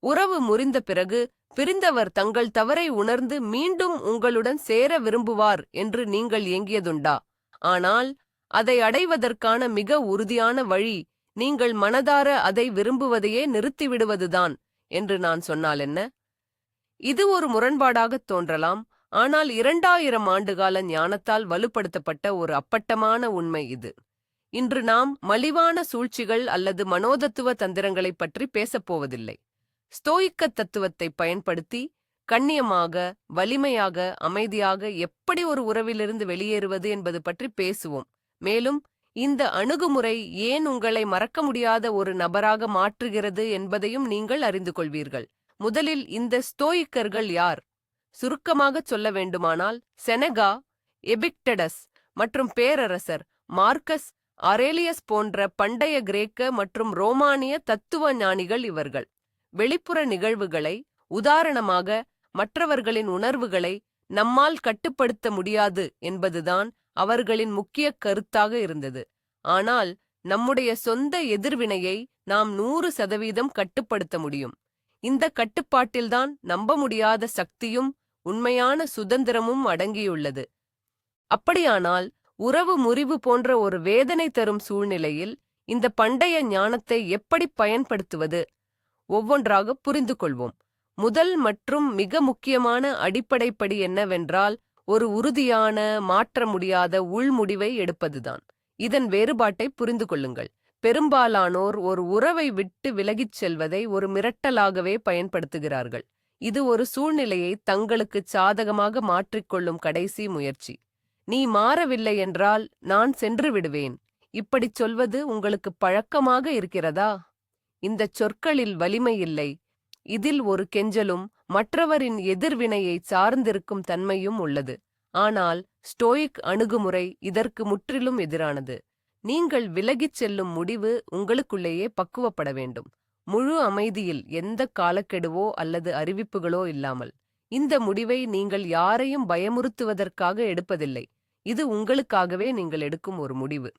உறவு முறிந்த பிறகு பிரிந்தவர் தங்கள் தவறை உணர்ந்து மீண்டும் உங்களுடன் சேர விரும்புவார் என்று நீங்கள் ஏங்கியதுண்டா? ஆனால் அதை அடைவதற்கான மிக உறுதியான வழி நீங்கள் மனதார அதை விரும்புவதையே நிறுத்திவிடுவதுதான் என்று நான் சொன்னால் என்ன? இது ஒரு முரண்பாடாகத் தோன்றலாம், ஆனால் 2000 ஆண்டுகால ஞானத்தால் வலுப்படுத்தப்பட்ட ஒரு அப்பட்டமான உண்மை இது. இன்று நாம் மலிவான சூழ்ச்சிகள் அல்லது மனோதத்துவ தந்திரங்களைப் பற்றி பேசப்போவதில்லை. ஸ்தோயிக்க தத்துவத்தை பயன்படுத்தி கண்ணியமாக, வலிமையாக, அமைதியாக எப்படி ஒரு உறவிலிருந்து வெளியேறுவது என்பது பற்றி பேசுவோம். மேலும் இந்த அணுகுமுறை ஏன் உங்களை மறக்க முடியாத ஒரு நபராக மாற்றுகிறது என்பதையும் நீங்கள் அறிந்து கொள்வீர்கள். முதலில் இந்த ஸ்தோயிக்கர்கள் யார்? சுருக்கமாகச் சொல்ல வேண்டுமானால் செனகா, எபிக்டடஸ் மற்றும் பேரரசர் மார்க்கஸ் அரேலியஸ் போன்ற பண்டைய கிரேக்க மற்றும் ரோமானிய தத்துவ ஞானிகள் இவர்கள். வெளிப்புற நிகழ்வுகளை, உதாரணமாக மற்றவர்களின் உணர்வுகளை நம்மால் கட்டுப்படுத்த முடியாது என்பதுதான் அவர்களின் முக்கிய கருத்தாக இருந்தது. ஆனால் நம்முடைய சொந்த எதிர்வினையை நாம் 100% கட்டுப்படுத்த முடியும். இந்த கட்டுப்பாட்டில்தான் நம்ப முடியாத சக்தியும் உண்மையான சுதந்திரமும் அடங்கியுள்ளது. அப்படியானால் உறவு முறிவு போன்ற ஒரு வேதனை தரும் சூழ்நிலையில் இந்த பண்டைய ஞானத்தை எப்படி பயன்படுத்துவது? ஒவ்வொன்றாக புரிந்து கொள்வோம். முதல் மற்றும் மிக முக்கியமான அடிப்படைப்படி என்னவென்றால் ஒரு உறுதியான, மாற்ற முடியாத உள்முடிவை எடுப்பதுதான். இதன் வேறுபாட்டை புரிந்து கொள்ளுங்கள். பெரும்பாலானோர் ஒரு உறவை விட்டு விலகிச் செல்வதை ஒரு மிரட்டலாகவே பயன்படுத்துகிறார்கள். இது ஒரு சூழ்நிலையை தங்களுக்கு சாதகமாக மாற்றிக்கொள்ளும் கடைசி முயற்சி. நீ மாறவில்லை என்றால் நான் சென்று விடுவேன். இப்படிச் சொல்வது உங்களுக்கு பழக்கமாக இருக்கிறதா? இந்தச் சொற்களில் வலிமை இல்லை. இதில் ஒரு கெஞ்சலும் மற்றவரின் எதிர்வினையை சார்ந்திருக்கும் தன்மையும் உள்ளது. ஆனால் ஸ்டோயிக் அணுகுமுறை இதற்கு முற்றிலும் எதிரானது. நீங்கள் விலகிச் செல்லும் முடிவு உங்களுக்குள்ளேயே பக்குவப்பட வேண்டும். முழு அமைதியில், எந்த காலக்கெடுவோ அல்லது அறிவிப்புகளோ இல்லாமல். இந்த முடிவை நீங்கள் யாரையும் பயமுறுத்துவதற்காக எடுப்பதில்லை. இது உங்களுக்காகவே நீங்கள் எடுக்கும் ஒரு முடிவு.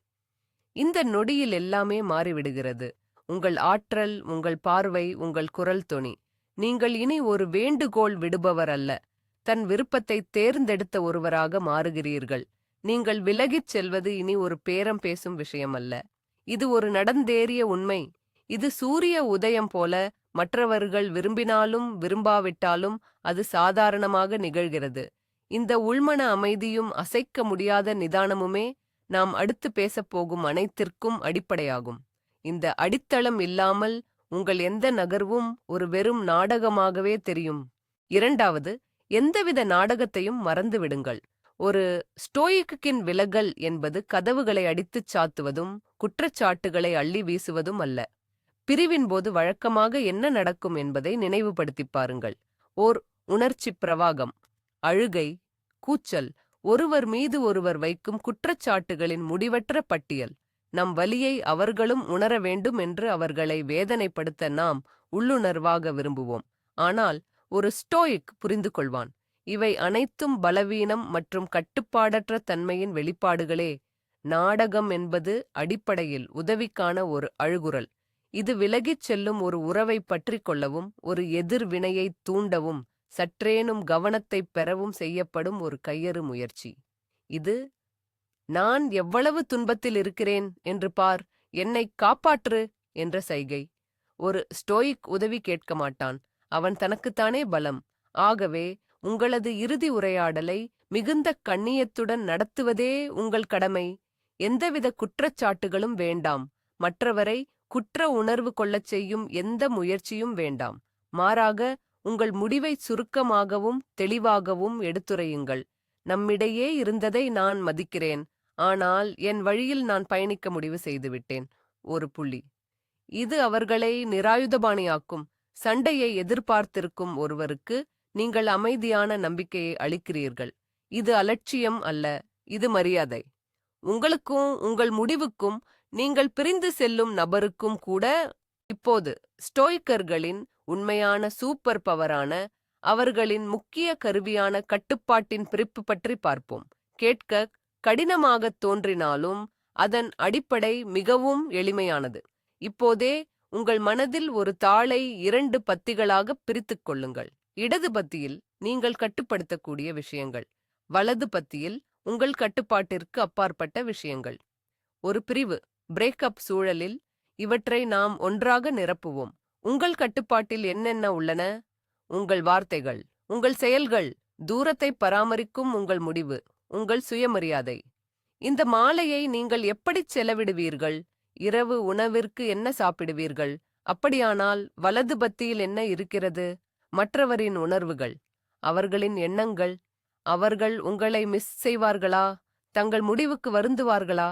இந்த நொடியில் எல்லாமே மாறிவிடுகிறது. உங்கள் ஆற்றல், உங்கள் பார்வை, உங்கள் குரல் தொனி. நீங்கள் இனி ஒரு வேண்டுகோள் விடுபவர் அல்ல. தன் விருப்பத்தை தேர்ந்தெடுத்த ஒருவராக மாறுகிறீர்கள். நீங்கள் விலகிச் செல்வது இனி ஒரு பேரம் பேசும் விஷயம் அல்ல. இது ஒரு நடந்தேறிய உண்மை. இது சூரிய உதயம் போல. மற்றவர்கள் விரும்பினாலும் விரும்பாவிட்டாலும் அது சாதாரணமாக நிகழ்கிறது. இந்த உள்மன அமைதியும் அசைக்க முடியாத நிதானமுமே நாம் அடுத்து பேசப்போகும் அனைத்திற்கும் அடிப்படையாகும். இந்த அடித்தளம் இல்லாமல் உங்கள் எந்த நகர்வும் ஒரு வெறும் நாடகமாகவே தெரியும். இரண்டாவது, எந்தவித நாடகத்தையும் மறந்துவிடுங்கள். ஒரு ஸ்டோயிக்கின் விலகல் என்பது கதவுகளை அடித்துச் சாத்துவதும் குற்றச்சாட்டுகளை அள்ளி வீசுவதும் அல்ல. பிரிவின் போது வழக்கமாக என்ன நடக்கும் என்பதை நினைவுபடுத்திப் பாருங்கள். ஓர் உணர்ச்சி பிரவாகம், அழுகை, கூச்சல், ஒருவர் மீது ஒருவர் வைக்கும் குற்றச்சாட்டுகளின் முடிவற்ற பட்டியல். நம் வலியை அவர்களும் உணர வேண்டும் என்று அவர்களை வேதனைப்படுத்த நாம் உள்ளுணர்வாக விரும்புவோம். ஆனால் ஒரு ஸ்டோயிக் புரிந்து கொள்வான். இவை அனைத்தும் பலவீனம் மற்றும் கட்டுப்பாடற்ற தன்மையின் வெளிப்பாடுகளே. நாடகம் என்பது அடிப்படையில் உதவிக்கான ஒரு அழுகுரல். இது விலகிச் செல்லும் ஒரு உறவை பற்றி கொள்ளவும், ஒரு எதிர்வினையை தூண்டவும், சற்றேனும் கவனத்தைப் பெறவும் செய்யப்படும் ஒரு கையறு முயற்சி. இது நான் எவ்வளவு துன்பத்தில் இருக்கிறேன் என்று பார், என்னை காப்பாற்று என்ற சைகை. ஒரு ஸ்டோயிக் உதவி கேட்க மாட்டான். அவன் தனக்குத்தானே பலம். ஆகவே உங்களது இறுதி உரையாடலை மிகுந்த கண்ணியத்துடன் நடத்துவதே உங்கள் கடமை. எந்தவித குற்றச்சாட்டுகளும் வேண்டாம். மற்றவரை குற்ற உணர்வு கொள்ளச் செய்யும் எந்த முயற்சியும் வேண்டாம். மாறாக உங்கள் முடிவை சுருக்கமாகவும் தெளிவாகவும் எடுத்துரையுங்கள். நம்மிடையே இருந்ததை நான் மதிக்கிறேன், ஆனால் என் வழியில் நான் பயணிக்க முடிவு செய்துவிட்டேன். ஒரு புள்ளி. இது அவர்களை நிராயுதபாணியாக்கும். சண்டையை எதிர்பார்த்திருக்கும் ஒருவருக்கு நீங்கள் அமைதியான நம்பிக்கையை அளிக்கிறீர்கள். இது அலட்சியம் அல்ல, இது மரியாதை. உங்களுக்கும் உங்கள் முடிவுக்கும் நீங்கள் பிரிந்து செல்லும் நபருக்கும் கூட. இப்போது ஸ்டோயிக்கர்களின் உண்மையான சூப்பர் பவரான, அவர்களின் முக்கிய கருவியான கட்டுப்பாட்டின் பிரிப்பு பற்றி பார்ப்போம். கேட்க கடினமாகத் தோன்றினாலும் அதன் அடிப்படை மிகவும் எளிமையானது. இப்போதே உங்கள் மனதில் ஒரு தாளை 2 பத்திகளாக பிரித்துக் கொள்ளுங்கள். இடது பத்தியில் நீங்கள் கட்டுப்படுத்தக்கூடிய விஷயங்கள், வலது பத்தியில் உங்கள் கட்டுப்பாட்டிற்கு அப்பாற்பட்ட விஷயங்கள். ஒரு பிரிவு பிரேக்கப் சூழலில் இவற்றை நாம் ஒன்றாக நிரப்புவோம். உங்கள் கட்டுப்பாட்டில் என்னென்ன உள்ளன? உங்கள் வார்த்தைகள், உங்கள் செயல்கள், தூரத்தை பராமரிக்கும் உங்கள் முடிவு, உங்கள் சுயமரியாதை. இந்த மாலையை நீங்கள் எப்படிச் செலவிடுவீர்கள்? இரவு உணவிற்கு என்ன சாப்பிடுவீர்கள்? அப்படியானால் வலது பத்தியில் என்ன இருக்கிறது? மற்றவரின் உணர்வுகள், அவர்களின் எண்ணங்கள். அவர்கள் உங்களை மிஸ் செய்வார்களா? தங்கள் முடிவுக்கு வருந்துவார்களா?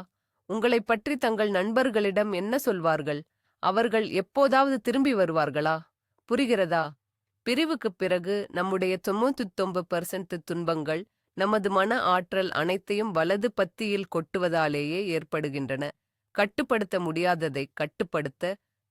உங்களைப் பற்றி தங்கள் நண்பர்களிடம் என்ன சொல்வார்கள்? அவர்கள் எப்போதாவது திரும்பி வருவார்களா? புரிகிறதா? பிரிவுக்குப் பிறகு நம்முடைய 99% துன்பங்கள் நமது மன ஆற்றல் அனைத்தையும் வலது பத்தியில் கொட்டுவதாலேயே ஏற்படுகின்றன. கட்டுப்படுத்த முடியாததை கட்டுப்படுத்த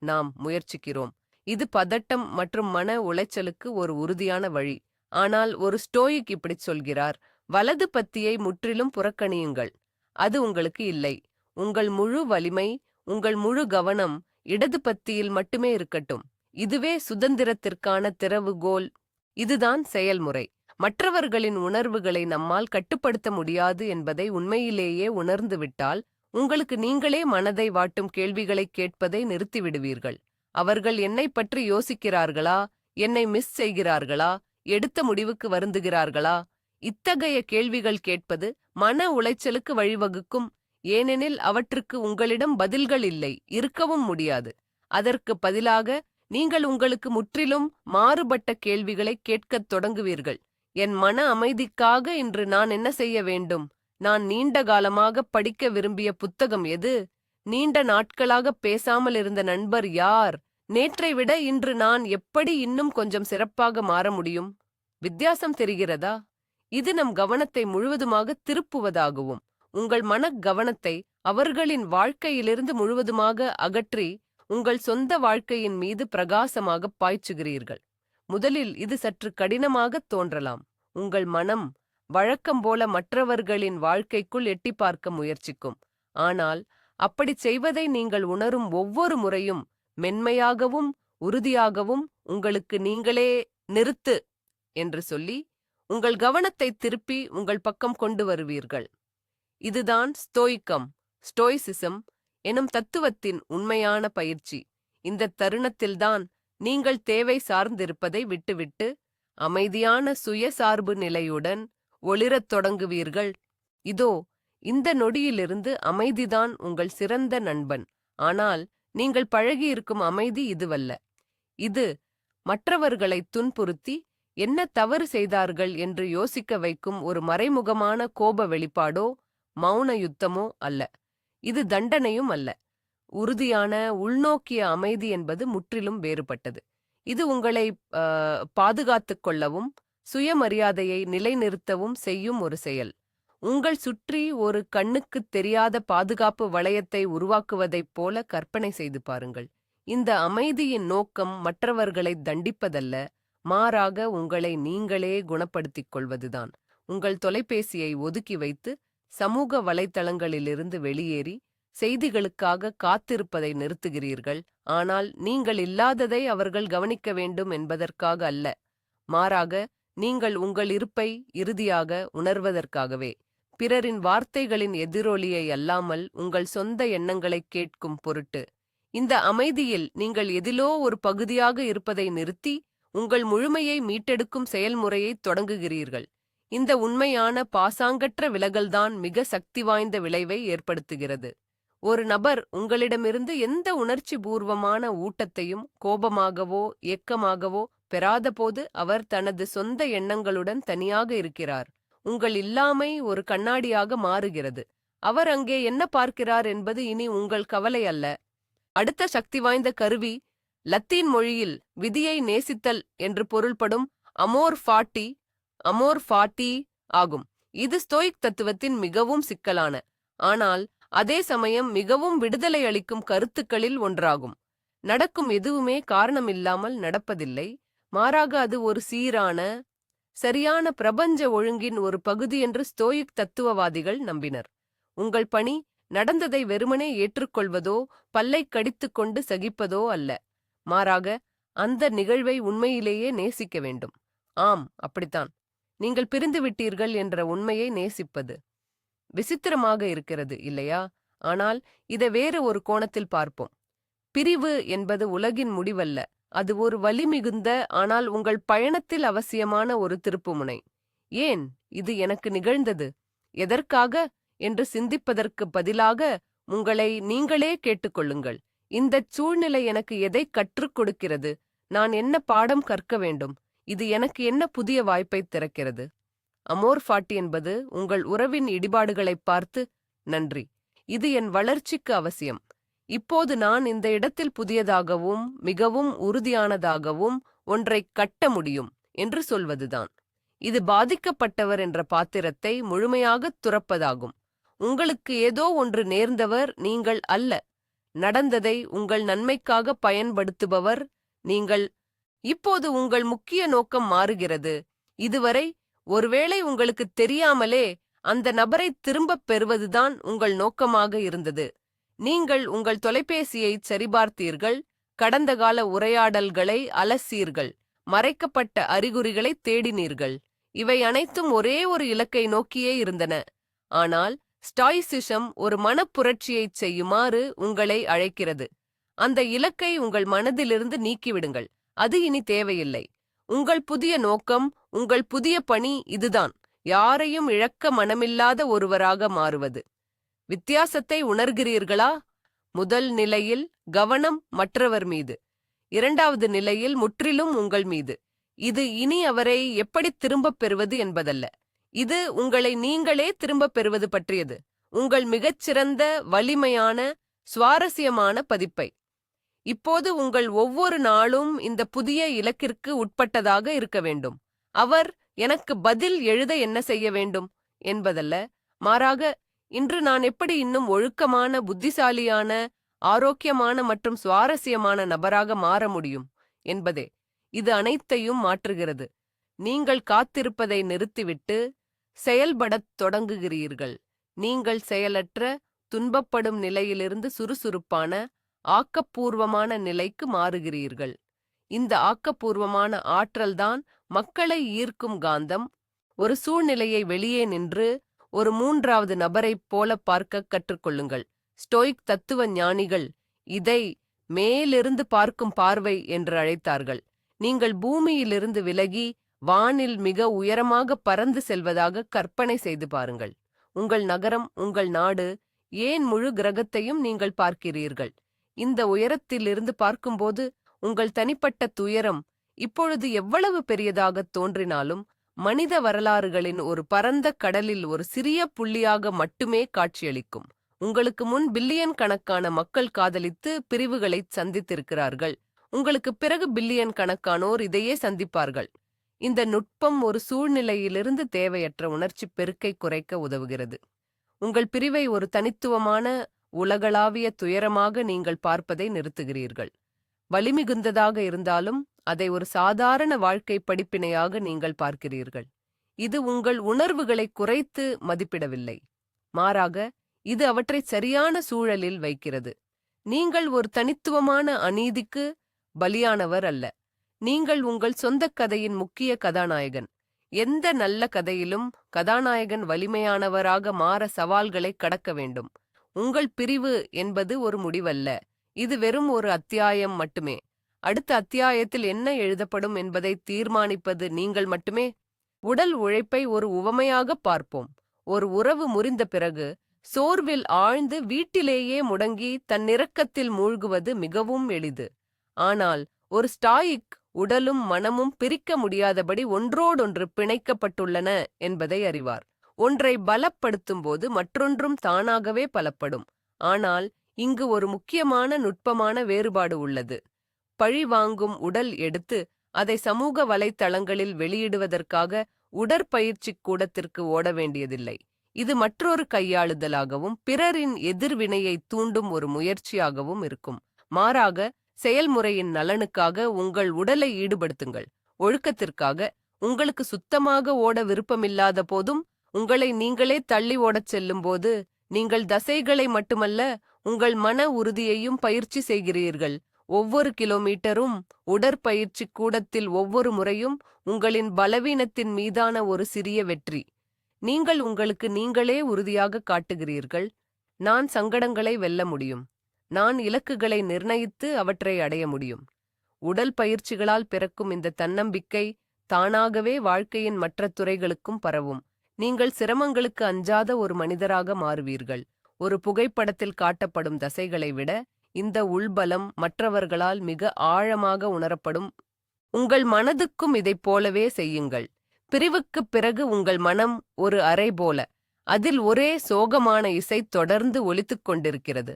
நாம் முயற்சிக்கிறோம். இது பதட்டம் மற்றும் மன உளைச்சலுக்கு ஒரு உறுதியான வழி. ஆனால் ஒரு ஸ்டோயிக் இப்படிச் சொல்கிறார்: வலது பத்தியை முற்றிலும் புறக்கணியுங்கள். அது உங்களுக்கு இல்லை. உங்கள் முழு வலிமை, உங்கள் முழு கவனம் இடது பத்தியில் மட்டுமே இருக்கட்டும். இதுவே சுதந்திரத்திற்கான திறவுகோல். இதுதான் செயல்முறை. மற்றவர்களின் உணர்வுகளை நம்மால் கட்டுப்படுத்த முடியாது என்பதை உண்மையிலேயே உணர்ந்துவிட்டால், உங்களுக்கு நீங்களே மனதை வாட்டும் கேள்விகளைக் கேட்பதை நிறுத்திவிடுவீர்கள். அவர்கள் என்னைப் பற்றி யோசிக்கிறார்களா? என்னை மிஸ் செய்கிறார்களா? எடுத்த முடிவுக்கு வருந்துகிறார்களா? இத்தகைய கேள்விகள் கேட்பது மன உளைச்சலுக்கு வழிவகுக்கும். ஏனெனில் அவற்றுக்கு உங்களிடம் பதில்கள் இல்லை, இருக்கவும் முடியாது. அதற்கு பதிலாக நீங்கள் உங்களுக்கு முற்றிலும் மாறுபட்ட கேள்விகளை கேட்கத் தொடங்குவீர்கள். என் மன அமைதிக்காக இன்று நான் என்ன செய்ய வேண்டும்? நான் நீண்ட காலமாக படிக்க விரும்பிய புத்தகம் எது? நீண்ட நாட்களாக பேசாமல் இருந்த நண்பர் யார்? நேற்றை விட இன்று நான் எப்படி இன்னும் கொஞ்சம் சிறப்பாக மாற முடியும்? வித்தியாசம் தெரிகிறதா? இது நம் கவனத்தை முழுவதுமாக திருப்புவதாகவும், உங்கள் மனக் கவனத்தை அவர்களின் வாழ்க்கையிலிருந்து முழுவதுமாக அகற்றி உங்கள் சொந்த வாழ்க்கையின் மீது பிரகாசமாக பாய்ச்சுகிறீர்கள். முதலில் இது சற்று கடினமாகத் தோன்றலாம். உங்கள் மனம் வழக்கம் போல மற்றவர்களின் வாழ்க்கைக்குள் எட்டி பார்க்க முயற்சிக்கும். ஆனால் அப்படிச் செய்வதை நீங்கள் உணரும் ஒவ்வொரு முறையும் மென்மையாகவும் உறுதியாகவும் உங்களுக்கு நீங்களே நிறுத்து என்று சொல்லி உங்கள் கவனத்தை திருப்பி உங்கள் பக்கம் கொண்டு வருவீர்கள். இதுதான் ஸ்டோயிசிசம் எனும் தத்துவத்தின் உண்மையான பயிற்சி. இந்த தருணத்தில்தான் நீங்கள் தேவை சார்ந்திருப்பதை விட்டுவிட்டு அமைதியான சுயசார்பு நிலையுடன் ஒளிரத் தொடங்குவீர்கள். இதோ இந்த நொடியிலிருந்து அமைதிதான் உங்கள் சிறந்த நண்பன். ஆனால் நீங்கள் பழகியிருக்கும் அமைதி இதுவல்ல. இது மற்றவர்களை துன்புறுத்தி என்ன தவறு செய்தார்கள் என்று யோசிக்க வைக்கும் ஒரு மறைமுகமான கோப வெளிப்பாடோ மௌன யுத்தமோ அல்ல. இது தண்டனையும் அல்ல. உறுதியான உள்நோக்கிய அமைதி என்பது முற்றிலும் வேறுபட்டது. இது உங்களை பாதுகாத்துக் கொள்ளவும் சுயமரியாதையை நிலைநிறுத்தவும் செய்யும் ஒரு செயல். உங்கள் சுற்றி ஒரு கண்ணுக்குத் தெரியாத பாதுகாப்பு வளையத்தை உருவாக்குவதைப் போல கற்பனை செய்து பாருங்கள். இந்த அமைதியின் நோக்கம் மற்றவர்களை தண்டிப்பதல்ல, மாறாக உங்களை நீங்களே குணப்படுத்திக் கொள்வதுதான். உங்கள் தொலைபேசியை ஒதுக்கி வைத்து சமூக வலைத்தளங்களிலிருந்து வெளியேறி செய்திகளுக்காக காத்திருப்பதை நிறுத்துகிறீர்கள். ஆனால் நீங்கள் இல்லாததை அவர்கள் கவனிக்க வேண்டும் என்பதற்காக அல்ல, மாறாக நீங்கள் உங்கள் இருப்பை இறுதியாக உணர்வதற்காகவே. பிறரின் வார்த்தைகளின் எதிரொலியை அல்லாமல் உங்கள் சொந்த எண்ணங்களைக் கேட்கும் பொருட்டு. இந்த அமைதியில் நீங்கள் எதிலோ ஒரு பகுதியாக இருப்பதை நிறுத்தி உங்கள் முழுமையை மீட்டெடுக்கும் செயல்முறையைத் தொடங்குகிறீர்கள். இந்த உண்மையான பாசாங்கற்ற விலகல்தான் மிக சக்தி வாய்ந்த விளைவை ஏற்படுத்துகிறது. ஒரு நபர் உங்களிடமிருந்து எந்த உணர்ச்சி பூர்வமான ஊட்டத்தையும் கோபமாகவோ ஏக்கமாகவோ பெறாதபோது அவர் தனது சொந்த எண்ணங்களுடன் தனியாக இருக்கிறார். உங்கள் இல்லாமை ஒரு கண்ணாடியாக மாறுகிறது. அவர் அங்கே என்ன பார்க்கிறார் என்பது இனி உங்கள் கவலை அல்ல. அடுத்த சக்தி வாய்ந்த கருவி லத்தீன் மொழியில் விதியை நேசித்தல் என்று பொருள்படும் அமோர் ஃபாட்டி ஆகும். இது ஸ்டோயிக் தத்துவத்தின் மிகவும் சிக்கலான, ஆனால் அதே சமயம் மிகவும் விடுதலை அளிக்கும் கருத்துக்களில் ஒன்றாகும். நடக்கும் எதுவுமே காரணமில்லாமல் நடப்பதில்லை, மாறாக அது ஒரு சீரான, சரியான பிரபஞ்ச ஒழுங்கின் ஒரு பகுதி என்று ஸ்டோயிக் தத்துவவாதிகள் நம்பினர். உங்கள் பணி நடந்ததை வெறுமனே ஏற்றுக்கொள்வதோ பல்லைக் கடித்துக்கொண்டு சகிப்பதோ அல்ல. மாறாக அந்த நிகழ்வை உண்மையிலேயே நேசிக்க வேண்டும். ஆம், அப்படித்தான். நீங்கள் பிரிந்துவிட்டீர்கள் என்ற உண்மையை நேசிப்பது விசித்திரமாக இருக்கிறது, இல்லையா? ஆனால் இதை வேறு ஒரு கோணத்தில் பார்ப்போம். பிரிவு என்பது உலகின் முடிவல்ல. அது ஒரு வலிமிகுந்த, ஆனால் உங்கள் பயணத்தில் அவசியமான ஒரு திருப்புமுனை. ஏன் இது எனக்கு நிகழ்ந்தது, எதற்காக என்று சிந்திப்பதற்கு பதிலாக உங்களை நீங்களே கேட்டுக்கொள்ளுங்கள். இந்தச் சூழ்நிலை எனக்கு எதை கற்றுக் கொடுக்கிறது? நான் என்ன பாடம் கற்க வேண்டும்? இது எனக்கு என்ன புதிய வாய்ப்பை திறக்கிறது? அமோர் ஃபாட்டி என்பது உங்கள் உறவின் இடிபாடுகளைப் பார்த்து, நன்றி, இது என் வளர்ச்சிக்கு அவசியம். இப்போது நான் இந்த இடத்தில் புதியதாகவும் மிகவும் உறுதியானதாகவும் ஒன்றைக் கட்ட முடியும் என்று சொல்வதுதான். இது பாதிக்கப்பட்டவர் என்ற பாத்திரத்தை முழுமையாகத் துறப்பதாகும். உங்களுக்கு ஏதோ ஒன்று நேர்ந்தவர் நீங்கள் அல்ல. நடந்ததை உங்கள் நன்மைக்காக பயன்படுத்துபவர் நீங்கள். இப்போது உங்கள் முக்கிய நோக்கம் மாறுகிறது. இதுவரை ஒருவேளை உங்களுக்குத் தெரியாமலே அந்த நபரை திரும்பப் பெறுவதுதான் உங்கள் நோக்கமாக இருந்தது. நீங்கள் உங்கள் தொலைபேசியைச் சரிபார்த்தீர்கள், கடந்த கால உரையாடல்களை அலசீர்கள், மறைக்கப்பட்ட அறிகுறிகளைத் தேடினீர்கள். இவை அனைத்தும் ஒரே ஒரு இலக்கை நோக்கியே இருந்தன. ஆனால் ஸ்டாய்சிசம் ஒரு மனப்புரட்சியைச் செய்யுமாறு உங்களை அழைக்கிறது. அந்த இலக்கை உங்கள் மனதிலிருந்து நீக்கிவிடுங்கள். அது இனி தேவையில்லை. உங்கள் புதிய நோக்கம், உங்கள் புதிய பணி இதுதான்: யாரையும் இழக்க மனமில்லாத ஒருவராக மாறுவது. வித்தியாசத்தை உணர்கிறீர்களா? முதல் நிலையில் கவனம் மற்றவர் மீது, இரண்டாவது நிலையில் முற்றிலும் உங்கள் மீது. இது இனி அவரை எப்படி திரும்பப் பெறுவது என்பதல்ல. இது உங்களை நீங்களே திரும்பப் பெறுவது பற்றியது. உங்கள் மிகச்சிறந்த, வலிமையான, சுவாரஸ்யமான பதிப்பை. இப்போது உங்கள் ஒவ்வொரு நாளும் இந்த புதிய இலக்கிற்கு உட்பட்டதாக இருக்க வேண்டும். அவர் எனக்கு பதில் எழுத என்ன செய்ய வேண்டும் என்பதல்ல. மாறாக, இன்று நான் எப்படி இன்னும் ஒழுக்கமான, புத்திசாலியான, ஆரோக்கியமான மற்றும் சுவாரஸ்யமான நபராக மாற முடியும் என்பதே. இது அனைத்தையும் மாற்றுகிறது. நீங்கள் காத்திருப்பதை நிறுத்திவிட்டு செயல்படத் தொடங்குகிறீர்கள். நீங்கள் செயலற்ற, துன்பப்படும் நிலையிலிருந்து சுறுசுறுப்பான, ஆக்கப்பூர்வமான நிலைக்கு மாறுகிறீர்கள். இந்த ஆக்கப்பூர்வமான ஆற்றல்தான் மக்களை ஈர்க்கும் காந்தம். ஒரு சூழ்நிலையை வெளியே நின்று ஒரு மூன்றாவது நபரைப் போல பார்க்க கற்றுக்கொள்ளுங்கள். ஸ்டோயிக் தத்துவ ஞானிகள் இதை மேலிருந்து பார்க்கும் பார்வை என்று அழைத்தார்கள். நீங்கள் பூமியிலிருந்து விலகி வானில் மிக உயரமாக பறந்து செல்வதாக கற்பனை செய்து பாருங்கள். உங்கள் நகரம், உங்கள் நாடு, ஏன் முழு கிரகத்தையும் நீங்கள் பார்க்கிறீர்கள். இந்த உயரத்திலிருந்து பார்க்கும்போது உங்கள் தனிப்பட்ட துயரம் இப்பொழுது எவ்வளவு பெரியதாகத் தோன்றினாலும் மனித வரலாறுகளின் ஒரு பரந்த கடலில் ஒரு சிறிய புள்ளியாக மட்டுமே காட்சியளிக்கும். உங்களுக்கு முன் பில்லியன் கணக்கான மக்கள் காதலித்து பிரிவுகளைச் சந்தித்திருக்கிறார்கள். உங்களுக்கு பிறகு பில்லியன் கணக்கானோர் இதையே சந்திப்பார்கள். இந்த நுட்பம் ஒரு சூழ்நிலையிலிருந்து தேவையற்ற உணர்ச்சிப் பெருக்கை குறைக்க உதவுகிறது. உங்கள் பிரிவை ஒரு தனித்துவமான, உலகளாவிய துயரமாக நீங்கள் பார்ப்பதை நிறுத்துகிறீர்கள். வலிமிகுந்ததாக இருந்தாலும் அதை ஒரு சாதாரண வாழ்க்கை படிப்பினையாக நீங்கள் பார்க்கிறீர்கள். இது உங்கள் உணர்வுகளை குறைத்து மதிப்பிடவில்லை. மாறாக, இது அவற்றை சரியான சூழலில் வைக்கிறது. நீங்கள் ஒரு தனித்துவமான அநீதிக்கு பலியானவர் அல்ல. நீங்கள் உங்கள் சொந்த கதையின் முக்கிய கதாநாயகன். எந்த நல்ல கதையிலும் கதாநாயகன் வலிமையானவராக மாற சவால்களை கடக்க வேண்டும். உங்கள் பிரிவு என்பது ஒரு முடிவல்ல. இது வெறும் ஒரு அத்தியாயம் மட்டுமே. அடுத்த அத்தியாயத்தில் என்ன எழுதப்படும் என்பதை தீர்மானிப்பது நீங்கள் மட்டுமே. உடல் உழைப்பை ஒரு உவமையாக பார்ப்போம். ஒரு உறவு முறிந்த பிறகு சோர்வில் ஆழ்ந்து வீட்டிலேயே முடங்கி தன் இரக்கத்தில் மூழ்குவது மிகவும் எளிது. ஆனால் ஒரு ஸ்டாயிக் உடலும் மனமும் பிரிக்க முடியாதபடி ஒன்றோடொன்று பிணைக்கப்பட்டுள்ளன என்பதை அறிவார். ஒன்றை பலப்படுத்தும்போது மற்றொன்றும் தானாகவே பலப்படும். ஆனால் இங்கு ஒரு முக்கியமான நுட்பமான வேறுபாடு உள்ளது. பழி வாங்கும் உடல் எடுத்து அதை சமூக வலைத்தளங்களில் வெளியிடுவதற்காக உடற்பயிற்சிக் கூடத்திற்கு ஓட வேண்டியதில்லை. இது மற்றொரு கையாளுதலாகவும் பிறரின் எதிர்வினையை தூண்டும் ஒரு முயற்சியாகவும் இருக்கும். மாறாக, செயல்முறையின் நலனுக்காக உங்கள் உடலை ஈடுபடுத்துங்கள். ஒழுக்கத்திற்காக, உங்களுக்கு சுத்தமாக ஓட விருப்பமில்லாத போதும், உங்களை நீங்களே தள்ளி ஓடச் செல்லும்போது நீங்கள் தசைகளை மட்டுமல்ல, உங்கள் மன உறுதியையும் பயிற்சி செய்கிறீர்கள். ஒவ்வொரு கிலோமீட்டரும், உடற்பயிற்சி கூடத்தில் ஒவ்வொரு முறையும் உங்களின் பலவீனத்தின் மீதான ஒரு சிறிய வெற்றி. நீங்கள் உங்களுக்கு நீங்களே உறுதியாக காட்டுகிறீர்கள், நான் சங்கடங்களை வெல்ல முடியும். நான் இலக்குகளை நிர்ணயித்து அவற்றை அடைய முடியும். உடல் பயிற்சிகளால் பிறக்கும் இந்த தன்னம்பிக்கை தானாகவே வாழ்க்கையின் மற்ற துறைகளுக்கும் பரவும். நீங்கள் சிரமங்களுக்கு அஞ்சாத ஒரு மனிதராக மாறுவீர்கள். ஒரு புகைப்படத்தில் காட்டப்படும் தசைகளை விட இந்த உள்பலம் மற்றவர்களால் மிக ஆழமாக உணரப்படும். உங்கள் மனதுக்கும் இதைப் போலவே செய்யுங்கள். பிரிவுக்குப் பிறகு உங்கள் மனம் ஒரு அறை போல. அதில் ஒரே சோகமான இசை தொடர்ந்து ஒலித்துக் கொண்டிருக்கிறது.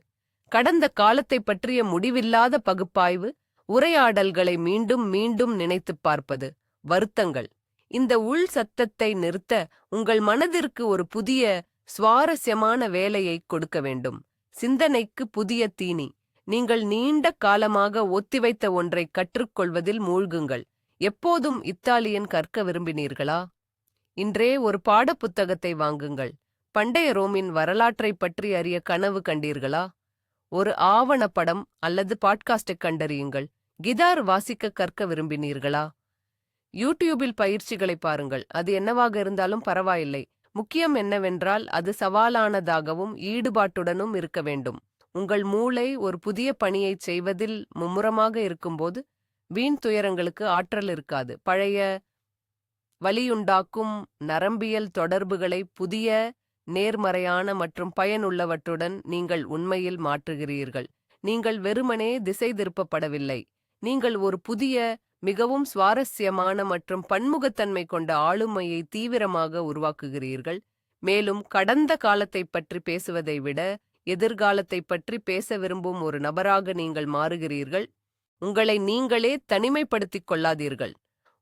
கடந்த காலத்தை பற்றிய முடிவில்லாத பகுப்பாய்வு, உரையாடல்களை மீண்டும் மீண்டும் நினைத்துப் பார்ப்பது, வருத்தங்கள். இந்த உள் சத்தத்தை நிறுத்த உங்கள் மனதிற்கு ஒரு புதிய சுவாரஸ்யமான வேலையை கொடுக்க வேண்டும். சிந்தனைக்கு புதிய தீனி. நீங்கள் நீண்ட காலமாக ஒத்திவைத்த ஒன்றை கற்றுக்கொள்வதில் மூழ்குங்கள். எப்போதும் இத்தாலியன் கற்க விரும்பினீர்களா? இன்றே ஒரு பாடப்புத்தகத்தை வாங்குங்கள். பண்டைய ரோமின் வரலாற்றைப் பற்றி அறிய கனவு கண்டீர்களா? ஒரு ஆவணப்படம் அல்லது பாட்காஸ்டைக் கண்டறியுங்கள். கிதார் வாசிக்க கற்க விரும்பினீர்களா? யூடியூபில் பயிற்சிகளை பாருங்கள். அது என்னவாக இருந்தாலும் பரவாயில்லை. முக்கியம் என்னவென்றால் அது சவாலானதாகவும் ஈடுபாட்டுடனும் இருக்க வேண்டும். உங்கள் மூளை ஒரு புதிய பணியைச் செய்வதில் மும்முரமாக இருக்கும்போது வீண் துயரங்களுக்கு ஆற்றல் இருக்காது. பழைய வலியுண்டாக்கும் நரம்பியல் தொடர்புகளை புதிய, நேர்மறையான மற்றும் பயனுள்ளவற்றுடன் நீங்கள் உண்மையில் மாற்றுகிறீர்கள். நீங்கள் வெறுமனே திசை திருப்பப்படவில்லை. நீங்கள் ஒரு புதிய, மிகவும் சுவாரஸ்யமான மற்றும் பன்முகத்தன்மை கொண்ட ஆளுமையை தீவிரமாக உருவாக்குகிறீர்கள். மேலும் கடந்த காலத்தைப் பற்றி பேசுவதை விட எதிர்காலத்தைப் பற்றி பேச விரும்பும் ஒரு நபராக நீங்கள் மாறுகிறீர்கள். உங்களை நீங்களே தனிமைப்படுத்திக் கொள்ளாதீர்கள்.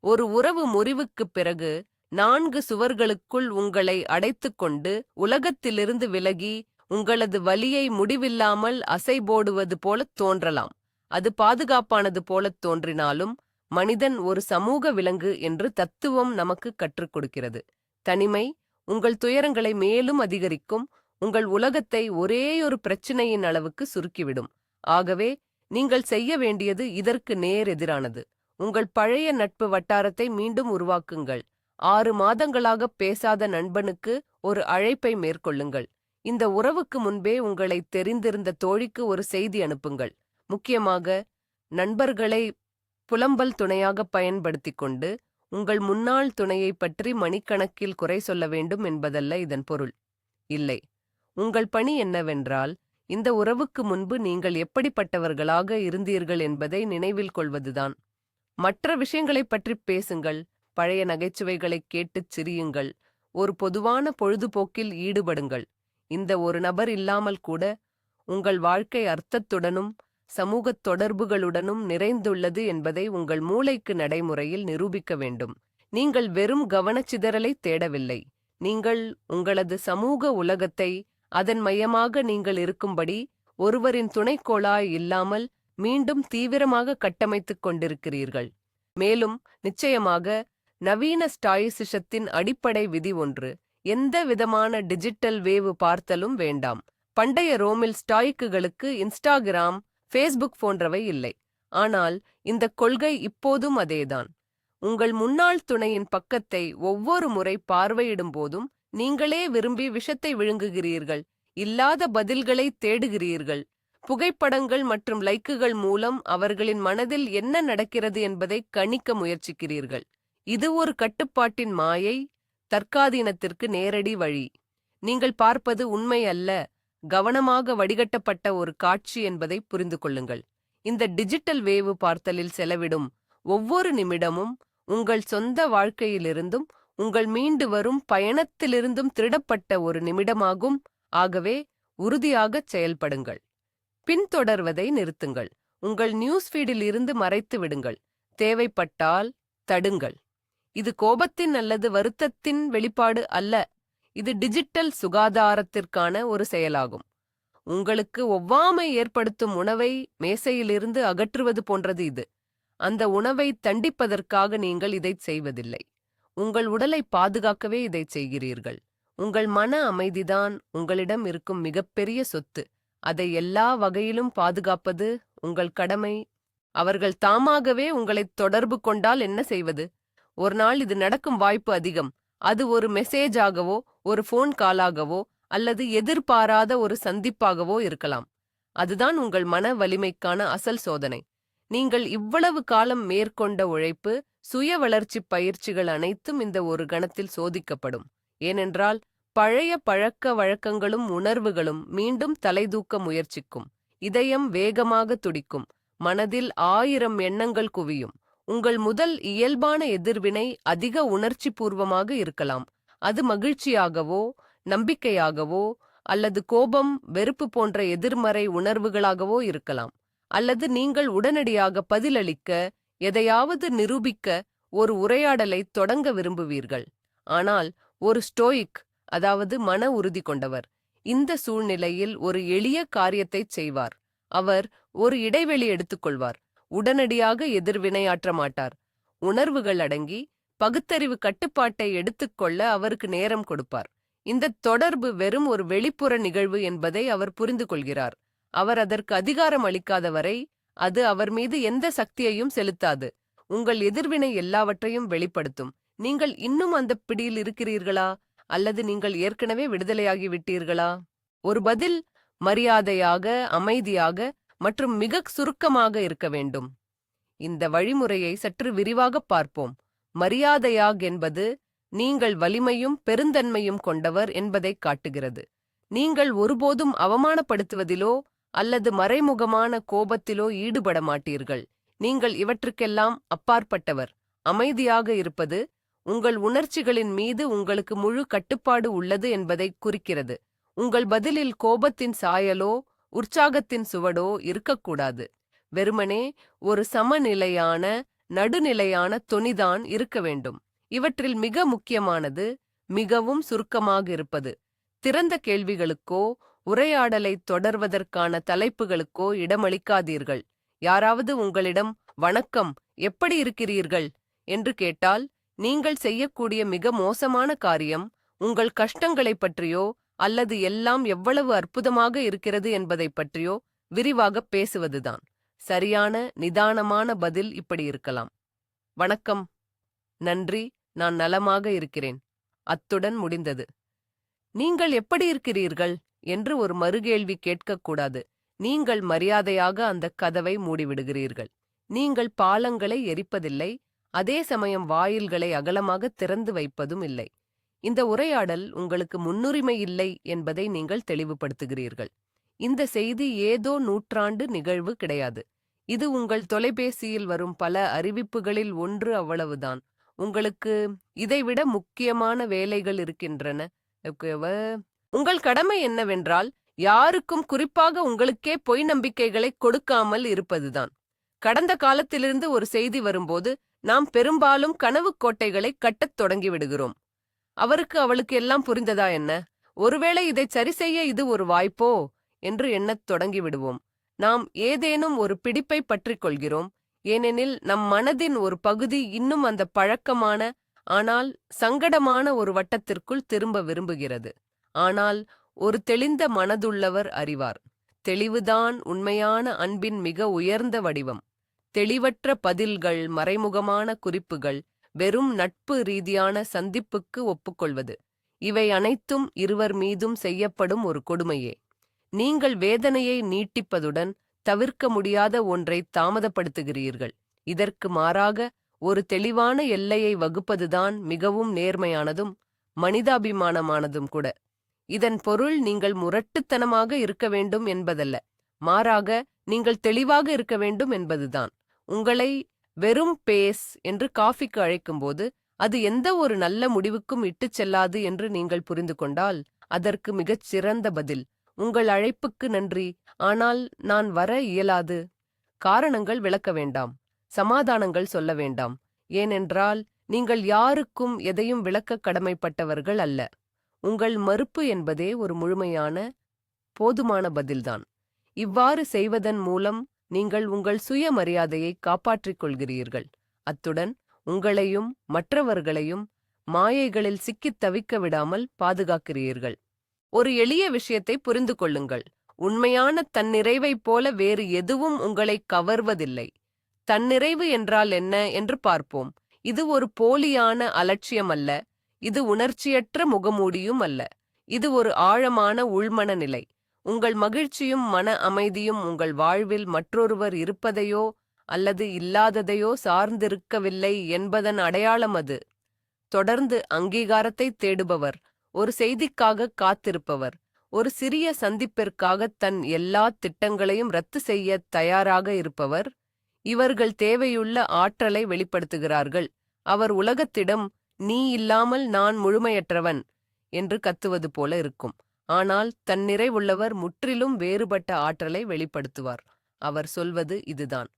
ஒரு உறவு முறிவுக்குப் பிறகு 4 சுவர்களுக்குள் உங்களை அடைத்துக்கொண்டு உலகத்திலிருந்து விலகி உங்களது வலியை முடிவில்லாமல் அசைபோடுவது போலத் தோன்றலாம். அது பாதுகாப்பானது போலத் தோன்றினாலும் மனிதன் ஒரு சமூக விலங்கு என்று தத்துவம் நமக்கு கற்றுக் கொடுக்கிறது. தனிமை உங்கள் துயரங்களை மேலும் அதிகரிக்கும். உங்கள் உலகத்தை ஒரேயொரு பிரச்சினையின் அளவுக்கு சுருக்கிவிடும். ஆகவே நீங்கள் செய்ய வேண்டியது இதற்கு நேர் எதிரானது. உங்கள் பழைய நட்பு வட்டாரத்தை மீண்டும் உருவாக்குங்கள். 6 மாதங்களாக பேசாத நண்பனுக்கு ஒரு அழைப்பை மேற்கொள்ளுங்கள். இந்த உறவுக்கு முன்பே உங்களை தெரிந்திருந்த தோழிக்கு ஒரு செய்தி அனுப்புங்கள். முக்கியமாக நண்பர்களை புலம்பல் துணையாக பயன்படுத்திக் கொண்டு உங்கள் முன்னாள் துணையை பற்றி மணிக்கணக்கில் குறை சொல்ல வேண்டும் என்பதல்ல இதன் பொருள். இல்லை, உங்கள் பணி என்னவென்றால் இந்த உறவுக்கு முன்பு நீங்கள் எப்படிப்பட்டவர்களாக இருந்தீர்கள் என்பதை நினைவில் கொள்வதுதான். மற்ற விஷயங்களைப் பற்றி பேசுங்கள். பழைய நகைச்சுவைகளைக் கேட்டுச் சிரியுங்கள். ஒரு பொதுவான பொழுதுபோக்கில் ஈடுபடுங்கள். இந்த ஒரு நபர் இல்லாமல் கூட உங்கள் வாழ்க்கை அர்த்தத்துடனும் சமூகத் தொடர்புகளுடனும் நிறைந்துள்ளது என்பதை உங்கள் மூளைக்கு நடைமுறையில் நிரூபிக்க வேண்டும். நீங்கள் வெறும் கவனச்சிதறலை தேடவில்லை. நீங்கள் உங்களது சமூக உலகத்தை அதன் மையமாக நீங்கள் இருக்கும்படி ஒருவரின் துணைக்கோளாய் இல்லாமல் மீண்டும் தீவிரமாக கட்டமைத்துக் கொண்டிருக்கிறீர்கள். மேலும் நிச்சயமாக நவீன ஸ்டாயிசிசத்தின் அடிப்படை விதி ஒன்று: எந்த விதமான டிஜிட்டல் வேவு பார்த்தலும் வேண்டாம். பண்டைய ரோமில் ஸ்டாயிக்குகளுக்கு இன்ஸ்டாகிராம், ஃபேஸ்புக் போன்றவை இல்லை. ஆனால் இந்த கொள்கை இப்போதும் அதேதான். உங்கள் முன்னாள் துணையின் பக்கத்தை ஒவ்வொரு முறை பார்வையிடும் போதும் நீங்களே விரும்பி விஷத்தை விழுங்குகிறீர்கள். இல்லாத பதில்களை தேடுகிறீர்கள். புகைப்படங்கள் மற்றும் லைக்குகள் மூலம் அவர்களின் மனதில் என்ன நடக்கிறது என்பதை கணிக்க முயற்சிக்கிறீர்கள். இது ஒரு கட்டுப்பாட்டின் மாயை, தற்காதீனத்திற்கு நேரடி வழி. நீங்கள் பார்ப்பது உண்மை அல்ல, கவனமாக வடிகட்டப்பட்ட ஒரு காட்சி என்பதை புரிந்து கொள்ளுங்கள். இந்த டிஜிட்டல் வேவு பார்த்தலில் செலவிடும் ஒவ்வொரு நிமிடமும் உங்கள் சொந்த வாழ்க்கையிலிருந்தும் உங்கள் மீண்டு வரும் பயணத்திலிருந்தும் திருடப்பட்ட ஒரு நிமிடமாகும். ஆகவே உறுதியாகச் செயல்படுங்கள். பின்தொடர்வதை நிறுத்துங்கள். உங்கள் நியூஸ்ஃபீடில் இருந்து மறைத்து விடுங்கள். தேவைப்பட்டால் தடுங்கள். இது கோபத்தின் அல்லது வருத்தத்தின் வெளிப்பாடு அல்ல. இது டிஜிட்டல் சுகாதாரத்திற்கான ஒரு செயலாகும். உங்களுக்கு ஒவ்வாமை ஏற்படுத்தும் உணவை மேசையிலிருந்து அகற்றுவது போன்றது இது. அந்த உணவை தண்டிப்பதற்காக நீங்கள் இதைச் செய்வதில்லை. உங்கள் உடலை பாதுகாக்கவே இதைச் செய்கிறீர்கள். உங்கள் மன அமைதிதான் உங்களிடம் இருக்கும் மிகப்பெரிய சொத்து. அதை எல்லா வகையிலும் பாதுகாப்பது உங்கள் கடமை. அவர்கள் தாமாகவே உங்களைத் தொடர்பு கொண்டால் என்ன செய்வது? ஒரு நாள் இது நடக்கும் வாய்ப்பு அதிகம். அது ஒரு மெசேஜாகவோ ஒரு ஃபோன் காலாகவோ அல்லது எதிர்பாராத ஒரு சந்திப்பாகவோ இருக்கலாம். அதுதான் உங்கள் மன வலிமைக்கான அசல் சோதனை. நீங்கள் இவ்வளவு காலம் மேற்கொண்ட உழைப்பு, சுய வளர்ச்சி பயிற்சிகள் அனைத்தும் இந்த ஒரு கணத்தில் சோதிக்கப்படும். ஏனென்றால் பழைய பழக்க வழக்கங்களும் உணர்வுகளும் மீண்டும் தலைதூக்க முயற்சிக்கும். இதயம் வேகமாக துடிக்கும். மனதில் 1000 எண்ணங்கள் குவியும். உங்கள் முதல் இயல்பான எதிர்வினை அதிக உணர்ச்சி பூர்வமாக இருக்கலாம். அது மகிழ்ச்சியாகவோ நம்பிக்கையாகவோ அல்லது கோபம் வெறுப்பு போன்ற எதிர்மறை உணர்வுகளாகவோ இருக்கலாம். அல்லது நீங்கள் உடனடியாக பதிலளிக்க எதையாவது நிரூபிக்க ஒரு உரையாடலை தொடங்க விரும்புவீர்கள். ஆனால் ஒரு ஸ்டோயிக், அதாவது மன உறுதி கொண்டவர், இந்த சூழ்நிலையில் ஒரு எளிய காரியத்தைச் செய்வார். அவர் ஒரு இடைவெளி எடுத்துக்கொள்வார். உடனடியாக எதிர்வினையாற்ற மாட்டார். உணர்வுகள் அடங்கி பகுத்தறிவு கட்டுப்பாட்டை எடுத்துக்கொள்ள அவருக்கு நேரம் கொடுப்பார். இந்த தொடர்பு வெறும் ஒரு வெளிப்புற நிகழ்வு என்பதை அவர் புரிந்து கொள்கிறார். அவர் அதற்கு அதிகாரம் அளிக்காத வரை அது அவர் மீது எந்த சக்தியையும் செலுத்தாது. உங்கள் எதிர்வினை எல்லாவற்றையும் வெளிப்படுத்தும். நீங்கள் இன்னும் அந்த பிடியில் இருக்கிறீர்களா அல்லது நீங்கள் ஏற்கனவே விடுதலையாகி விட்டீர்களா? ஒரு பதில் மரியாதையாக, அமைதியாக மற்றும் மிக சுருக்கமாக இருக்க வேண்டும். இந்த வழிமுறையை சற்று விரிவாக பார்ப்போம். மரியாதையாக என்பது நீங்கள் வலிமையும் பெருந்தன்மையும் கொண்டவர் என்பதை காட்டுகிறது. நீங்கள் ஒருபோதும் அவமானப்படுத்துவதிலோ அல்லது மறைமுகமான கோபத்திலோ ஈடுபட மாட்டீர்கள். நீங்கள் இவற்றுக்கெல்லாம் அப்பாற்பட்டவர். அமைதியாக இருப்பது உங்கள் உணர்ச்சிகளின் மீது உங்களுக்கு முழு கட்டுப்பாடு உள்ளது என்பதை குறிக்கிறது. உங்கள் பதிலில் கோபத்தின் சாயலோ உற்சாகத்தின் சுவடோ இருக்கக்கூடாது. வெறுமனே ஒரு சமநிலையான, நடுநிலையான தொனிதான் இருக்க வேண்டும். இவற்றில் மிக முக்கியமானது மிகவும் சுருக்கமாக இருப்பது. திறந்த கேள்விகளுக்கோ உரையாடலை தொடர்வதற்கான தலைப்புகளுக்கோ இடமளிக்காதீர்கள். யாராவது உங்களிடம் "வணக்கம், எப்படி இருக்கிறீர்கள்?" என்று கேட்டால், நீங்கள் செய்யக்கூடிய மிக மோசமான காரியம் உங்கள் கஷ்டங்களைப் பற்றியோ அல்லது எல்லாம் எவ்வளவு அற்புதமாக இருக்கிறது என்பதைப் பற்றியோ விரிவாகப் பேசுவதுதான். சரியான, நிதானமான பதில் இப்படி இருக்கலாம்: "வணக்கம், நன்றி, நான் நலமாக இருக்கிறேன்." அத்துடன் முடிந்தது. நீங்கள் எப்படி இருக்கிறீர்கள் என்று ஒரு மறுகேள்வி கேட்கக்கூடாது. நீங்கள் மரியாதையாக அந்த கதவை மூடிவிடுகிறீர்கள். நீங்கள் பாலங்களை எரிப்பதில்லை, அதே சமயம் வாயில்களை அகலமாக திறந்து வைப்பதும் இல்லை. இந்த உரையாடல் உங்களுக்கு முன்னுரிமை இல்லை என்பதை நீங்கள் தெளிவுபடுத்துகிறீர்கள். இந்த செய்தி ஏதோ நூற்றாண்டு நிகழ்வு கிடையாது. இது உங்கள் தொலைபேசியில் வரும் பல அறிவிப்புகளில் ஒன்று, அவ்வளவுதான். உங்களுக்கு இதைவிட முக்கியமான வேலைகள் இருக்கின்றன. உங்கள் கடமை என்னவென்றால் யாருக்கும், குறிப்பாக உங்களுக்கே பொய் நம்பிக்கைகளை கொடுக்காமல் இருப்பதுதான். கடந்த காலத்திலிருந்து ஒரு செய்தி வரும்போது நாம் பெரும்பாலும் கனவு கோட்டைகளை கட்டத் தொடங்கிவிடுகிறோம். அவருக்கு அவளுக்கு எல்லாம் புரிந்ததா என்ன? ஒருவேளை இதை சரி செய்ய இது ஒரு வாய்ப்போ என்று எண்ணத் தொடங்கிவிடுவோம். நாம் ஏதேனும் ஒரு பிடிப்பை பற்றிக் கொள்கிறோம், ஏனெனில் நம் மனதின் ஒரு பகுதி இன்னும் அந்த பழக்கமான ஆனால் சங்கடமான ஒரு வட்டத்திற்குள் திரும்ப விரும்புகிறது. ஆனால் ஒரு தெளிந்த மனதுள்ளவர் அறிவார், தெளிவுதான் உண்மையான அன்பின் மிக உயர்ந்த வடிவம். தெளிவற்ற பதில்கள், மறைமுகமான குறிப்புகள், வெறும் நட்பு ரீதியான சந்திப்புக்கு ஒப்புக்கொள்வது, இவை அனைத்தும் இருவர் மீதும் செய்யப்படும் ஒரு கொடுமையே. நீங்கள் வேதனையை நீட்டிப்பதுடன் தவிர்க்க முடியாத ஒன்றை தாமதப்படுத்துகிறீர்கள். இதற்கு மாறாக ஒரு தெளிவான எல்லையை வகுப்பதுதான் மிகவும் நேர்மையானதும் மனிதாபிமானமானதும் கூட. இதன் பொருள் நீங்கள் முரட்டுத்தனமாக இருக்க வேண்டும் என்பதல்ல, மாறாக நீங்கள் தெளிவாக இருக்க வேண்டும் என்பதுதான். உங்களை வெறும் பேஸ் என்று காஃபிக்கு அழைக்கும்போது அது எந்த ஒரு நல்ல முடிவுக்கும் இட்டுச் செல்லாது என்று நீங்கள் புரிந்து கொண்டால், அதற்கு மிகச் சிறந்த பதில்: "உங்கள் அழைப்புக்கு நன்றி, ஆனால் நான் வர இயலாது." காரணங்கள் விளக்க வேண்டாம், சமாதானங்கள் சொல்ல வேண்டாம், ஏனென்றால் நீங்கள் யாருக்கும் எதையும் விளக்க கடமைப்பட்டவர்கள் அல்ல. உங்கள் மறுப்பு என்பதே ஒரு முழுமையான, போதுமான பதில்தான். இவ்வாறு செய்வதன் மூலம் நீங்கள் உங்கள் சுயமரியாதையை காப்பாற்றிக் கொள்கிறீர்கள். அத்துடன் உங்களையும் மற்றவர்களையும் மாயைகளில் சிக்கித் தவிக்க விடாமல் பாதுகாக்கிறீர்கள். ஒரு எளிய விஷயத்தை புரிந்து கொள்ளுங்கள். உண்மையான தன்னிறைவைப் போல வேறு எதுவும் உங்களை கவர்வதில்லை. தன்னிறைவு என்றால் என்ன என்று பார்ப்போம். இது ஒரு போலியான அலட்சியம் அல்ல. இது உணர்ச்சியற்ற முகமூடியும் அல்ல. இது ஒரு ஆழமான உள்மன நிலை. உங்கள் மகிழ்ச்சியும் மன அமைதியும் உங்கள் வாழ்வில் மற்றொருவர் இருப்பதையோ அல்லது இல்லாததையோ சார்ந்திருக்கவில்லை என்பதன் அடையாளம் அது. தொடர்ந்து அங்கீகாரத்தை தேடுபவர், ஒரு செய்திக்காக காத்திருப்பவர், ஒரு சிறிய சந்திப்பிற்காக தன் எல்லா திட்டங்களையும் ரத்து செய்ய தயாராக இருப்பவர், இவர்கள் தேவையுள்ள ஆற்றலை வெளிப்படுத்துகிறார்கள். அவர் உலகத்திடம் நீ இல்லாமல் நான் முழுமையற்றவன் என்று கத்துவது போல இருக்கும். ஆனால் தன்னிறைவுள்ளவர் முற்றிலும் வேறுபட்ட ஆற்றலை வெளிப்படுத்துவார். அவர் சொல்வது இதுதான்: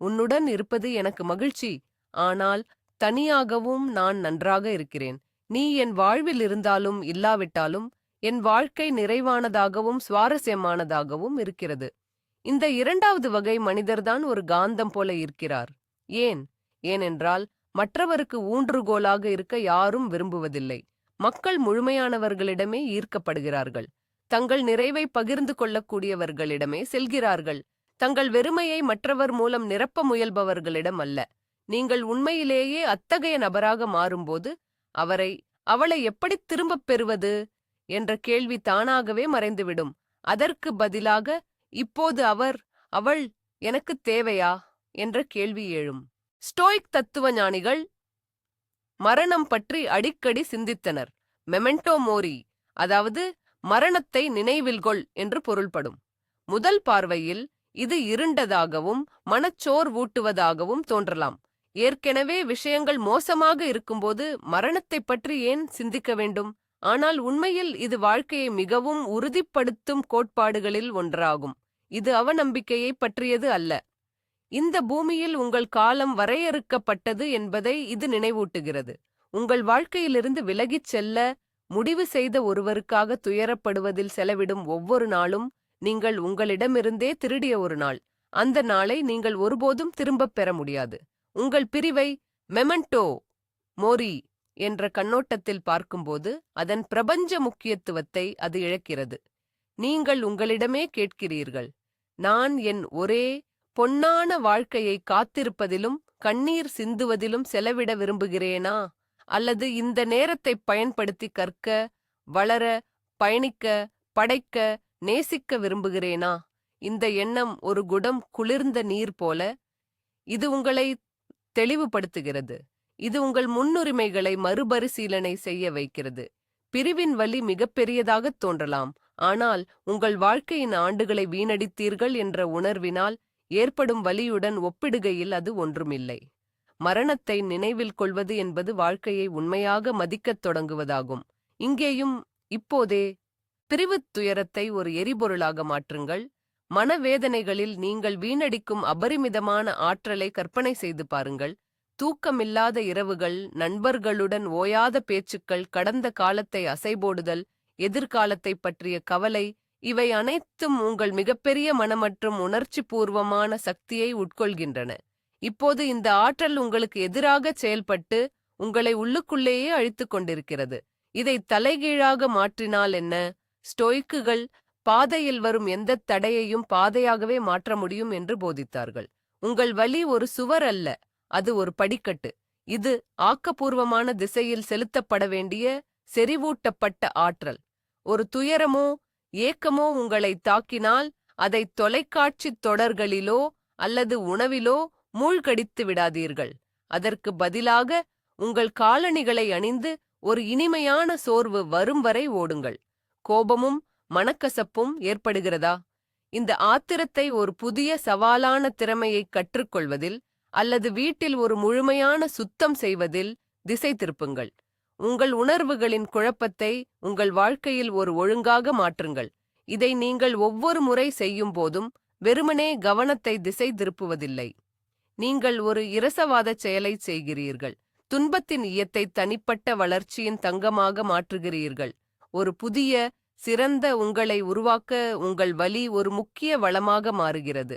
உன்னுடன் இருப்பது எனக்கு மகிழ்ச்சி, ஆனால் தனியாகவும் நான் நன்றாக இருக்கிறேன். நீ என் வாழ்வில் இருந்தாலும் இல்லாவிட்டாலும் என் வாழ்க்கை நிறைவானதாகவும் சுவாரஸ்யமானதாகவும் இருக்கிறது. இந்த இரண்டாவது வகை மனிதர்தான் ஒரு காந்தம் போல இருக்கிறார். ஏனென்றால் மற்றவருக்கு ஊன்றுகோலாக இருக்க யாரும் விரும்புவதில்லை. மக்கள் முழுமையானவர்களிடமே ஈர்க்கப்படுகிறார்கள். தங்கள் நிறைவை பகிர்ந்து கொள்ளக்கூடியவர்களிடமே செல்கிறார்கள். தங்கள் வெறுமையை மற்றவர் மூலம் நிரப்ப முயல்பவர்களிடம் அல்ல. நீங்கள் உண்மையிலேயே அத்தகைய நபராக மாறும்போது அவளை எப்படி திரும்பப் பெறுவது என்ற கேள்வி தானாகவே மறைந்துவிடும். அதற்கு பதிலாக, இப்போது அவள் எனக்கு தேவையா என்ற கேள்வி எழும். ஸ்டோயிக் தத்துவ ஞானிகள் மரணம் பற்றி அடிக்கடி சிந்தித்தனர். மெமெண்டோ மோரி, அதாவது மரணத்தை நினைவில் கொள் என்று பொருள்படும். முதல் பார்வையில் இது இருண்டதாகவும் மனச்சோர்வூட்டுவதாகவும் தோன்றலாம். ஏற்கனவே விஷயங்கள் மோசமாக இருக்கும்போது மரணத்தைப் பற்றி ஏன் சிந்திக்க வேண்டும்? ஆனால் உண்மையில் இது வாழ்க்கையை மிகவும் உறுதிப்படுத்தும் கோட்பாடுகளில் ஒன்றாகும். இது அவநம்பிக்கையை பற்றியது அல்ல. இந்த பூமியில் உங்கள் காலம் வரையறுக்கப்பட்டது என்பதை இது நினைவூட்டுகிறது. உங்கள் வாழ்க்கையிலிருந்து விலகிச் செல்ல முடிவு செய்த ஒருவருக்காக துயரப்படுவதில் செலவிடும் ஒவ்வொரு நாளும் நீங்கள் உங்களிடமிருந்தே திருடிய ஒரு நாள். அந்த நாளை நீங்கள் ஒருபோதும் திரும்பப் பெற முடியாது. உங்கள் பிரிவை மெமெண்டோ மோரி என்ற கண்ணோட்டத்தில் பார்க்கும்போது அதன் பிரபஞ்ச முக்கியத்துவத்தை அது இழக்கிறது. நீங்கள் உங்களிடமே கேட்கிறீர்கள், நான் என் ஒரே பொன்னான வாழ்க்கையை காத்திருப்பதிலும் கண்ணீர் சிந்துவதிலும் செலவிட விரும்புகிறேனா, அல்லது இந்த நேரத்தை பயன்படுத்தி கற்க, வளர, பயணிக்க, படைக்க, நேசிக்க விரும்புகிறேனா? இந்த எண்ணம் ஒரு குடம் குளிர்ந்த நீர் போல. இது உங்களை தெளிவுபடுத்துகிறது. இது உங்கள் முன்னுரிமைகளை மறுபரிசீலனை செய்ய வைக்கிறது. பிரிவின் வலி மிகப்பெரியதாகத் தோன்றலாம், ஆனால் உங்கள் வாழ்க்கையின் ஆண்டுகளை வீணடித்தீர்கள் என்ற உணர்வினால் ஏற்படும் வலியுடன் ஒப்பிடுகையில் அது ஒன்றுமில்லை. மரணத்தை நினைவில் கொள்வது என்பது வாழ்க்கையை உண்மையாக மதிக்கத் தொடங்குவதாகும். இங்கேயும் இப்போதே பிரிவுத் துயரத்தை ஒரு எரிபொருளாக மாற்றுங்கள். மனவேதனைகளில் நீங்கள் வீணடிக்கும் அபரிமிதமான ஆற்றலை கற்பனை செய்து பாருங்கள். தூக்கமில்லாத இரவுகள், நண்பர்களுடன் ஓயாத பேச்சுக்கள், கடந்த காலத்தை அசைபோடுதல், எதிர்காலத்தைப் பற்றிய கவலை, இவை அனைத்தும் உங்கள் மிகப்பெரிய மனமற்றும் உணர்ச்சி பூர்வமான சக்தியை உட்கொள்கின்றன. இப்போது இந்த ஆற்றல் உங்களுக்கு எதிராகச் செயல்பட்டு உங்களை உள்ளுக்குள்ளேயே அழித்துக் கொண்டிருக்கிறது. இதை தலைகீழாக மாற்றினால் என்ன? ஸ்டோயிக்குகள் பாதையில் வரும் எந்தத் தடையையும் பாதையாகவே மாற்ற முடியும் என்று போதித்தார்கள். உங்கள் வலி ஒரு சுவர் அல்ல, அது ஒரு படிக்கட்டு. இது ஆக்கப்பூர்வமான திசையில் செலுத்தப்பட வேண்டிய செறிவூட்டப்பட்ட ஆற்றல். ஒரு துயரமோ ஏக்கமோ உங்களை தாக்கினால் அதை தொலைக்காட்சித் தொடர்களிலோ அல்லது உணவிலோ மூழ்கடித்து விடாதீர்கள். அதற்கு பதிலாக உங்கள் காலணிகளை அணிந்து ஒரு இனிமையான சோர்வு வரும் வரை ஓடுங்கள். கோபமும் மனக்கசப்பும் ஏற்படுகிறதா? இந்த ஆத்திரத்தை ஒரு புதிய சவாலான திறமையை கற்றுக்கொள்வதில் அல்லது வீட்டில் ஒரு முழுமையான சுத்தம் செய்வதில் திசை திருப்புங்கள். உங்கள் உணர்வுகளின் குழப்பத்தை உங்கள் வாழ்க்கையில் ஒரு ஒழுங்காக மாற்றுங்கள். இதை நீங்கள் ஒவ்வொரு முறை செய்யும் போதும் வெறுமனே கவனத்தை திசை திருப்புவதில்லை. நீங்கள் ஒரு இரசவாதச் செயலை செய்கிறீர்கள். துன்பத்தின் ஈயத்தை தனிப்பட்ட வளர்ச்சியின் தங்கமாக மாற்றுகிறீர்கள். ஒரு புதிய சிறந்த உங்களை உருவாக்க உங்கள் வலி ஒரு முக்கிய வளமாக மாறுகிறது.